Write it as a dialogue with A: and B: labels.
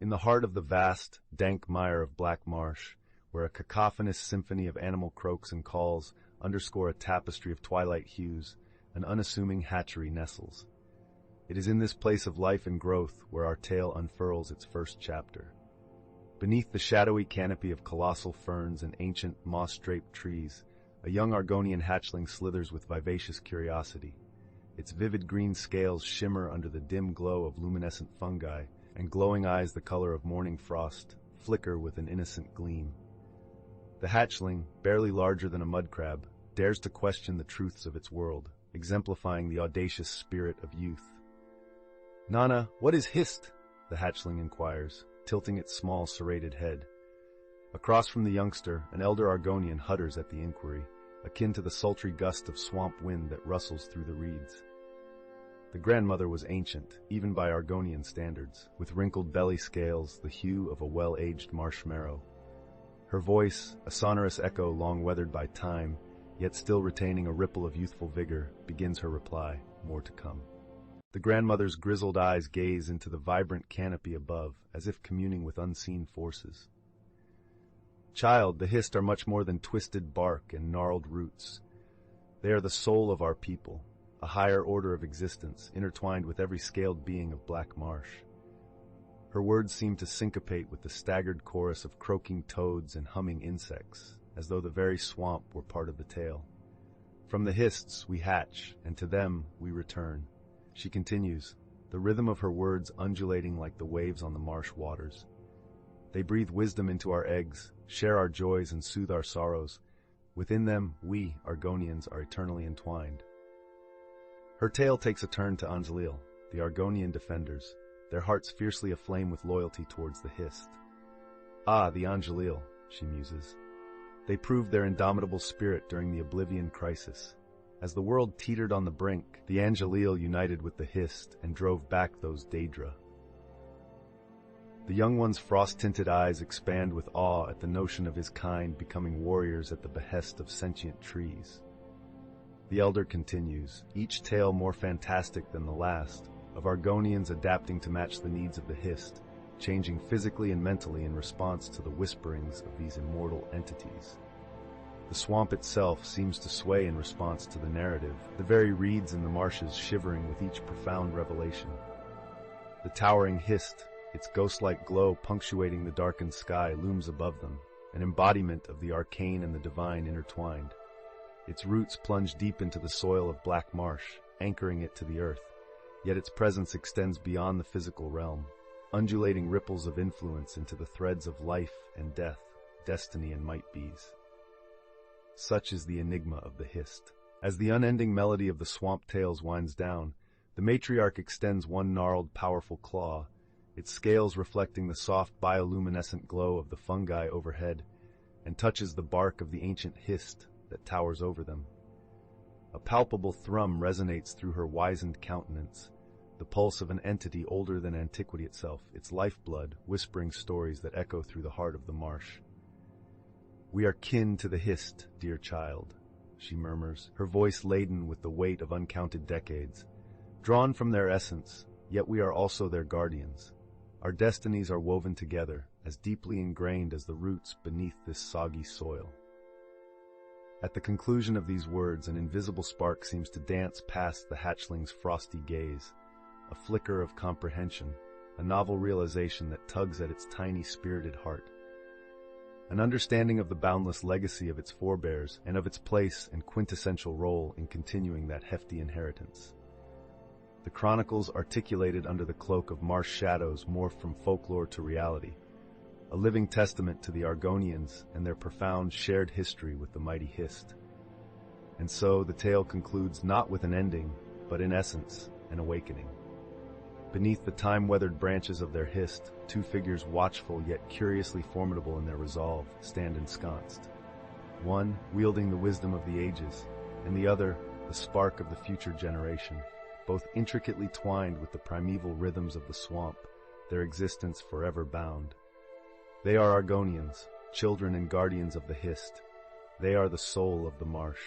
A: In the heart of the vast, dank mire of Black Marsh, where a cacophonous symphony of animal croaks and calls underscore a tapestry of twilight hues, an unassuming hatchery nestles. It is in this place of life and growth where our tale unfurls its first chapter. Beneath the shadowy canopy of colossal ferns and ancient moss-draped trees, a young Argonian hatchling slithers with vivacious curiosity. Its vivid green scales shimmer under the dim glow of luminescent fungi, and glowing eyes the color of morning frost flicker with an innocent gleam. The hatchling, barely larger than a mud crab, dares to question the truths of its world, exemplifying the audacious spirit of youth. "Nana, what is Hist?" the hatchling inquires, tilting its small, serrated head. Across from the youngster, an elder Argonian hudders at the inquiry, akin to the sultry gust of swamp wind that rustles through the reeds. The grandmother was ancient, even by Argonian standards, with wrinkled belly scales the hue of a well-aged marshmallow. Her voice, a sonorous echo long weathered by time, yet still retaining a ripple of youthful vigor, begins her reply, more to come. The grandmother's grizzled eyes gaze into the vibrant canopy above, as if communing with unseen forces. "Child, the Hist are much more than twisted bark and gnarled roots. They are the soul of our people, a higher order of existence, intertwined with every scaled being of Black Marsh." Her words seem to syncopate with the staggered chorus of croaking toads and humming insects, as though the very swamp were part of the tale. "From the Hists we hatch, and to them we return," she continues, the rhythm of her words undulating like the waves on the marsh waters. "They breathe wisdom into our eggs, share our joys and soothe our sorrows. Within them, we, Argonians, are eternally entwined." Her tale takes a turn to Angelil, the Argonian defenders, their hearts fiercely aflame with loyalty towards the Hist. "Ah, the Angelil," she muses. "They proved their indomitable spirit during the Oblivion Crisis. As the world teetered on the brink, the Angelil united with the Hist and drove back those Daedra." The young one's frost-tinted eyes expand with awe at the notion of his kind becoming warriors at the behest of sentient trees. The elder continues, each tale more fantastic than the last, of Argonians adapting to match the needs of the Hist, changing physically and mentally in response to the whisperings of these immortal entities. The swamp itself seems to sway in response to the narrative, the very reeds in the marshes shivering with each profound revelation. The towering Hist, its ghost-like glow punctuating the darkened sky, looms above them, an embodiment of the arcane and the divine intertwined. Its roots plunge deep into the soil of Black Marsh, anchoring it to the earth, yet its presence extends beyond the physical realm, undulating ripples of influence into the threads of life and death, destiny and might-be's. Such is the enigma of the Hist. As the unending melody of the swamp tales winds down, the matriarch extends one gnarled, powerful claw, its scales reflecting the soft bioluminescent glow of the fungi overhead, and touches the bark of the ancient Hist that towers over them. A palpable thrum resonates through her wizened countenance, the pulse of an entity older than antiquity itself, its lifeblood whispering stories that echo through the heart of the marsh. "We are kin to the Hist, dear child," she murmurs, her voice laden with the weight of uncounted decades. "Drawn from their essence, yet we are also their guardians. Our destinies are woven together, as deeply ingrained as the roots beneath this soggy soil." At the conclusion of these words, an invisible spark seems to dance past the hatchling's frosty gaze, a flicker of comprehension, a novel realization that tugs at its tiny, spirited heart. An understanding of the boundless legacy of its forebears and of its place and quintessential role in continuing that hefty inheritance. The chronicles articulated under the cloak of marsh shadows morph from folklore to reality, a living testament to the Argonians and their profound shared history with the mighty Hist. And so the tale concludes not with an ending, but in essence, an awakening. Beneath the time-weathered branches of their Hist, two figures watchful yet curiously formidable in their resolve stand ensconced. One wielding the wisdom of the ages, and the other the spark of the future generation, both intricately twined with the primeval rhythms of the swamp, their existence forever bound. They are Argonians, children and guardians of the Hist. They are the soul of the marsh.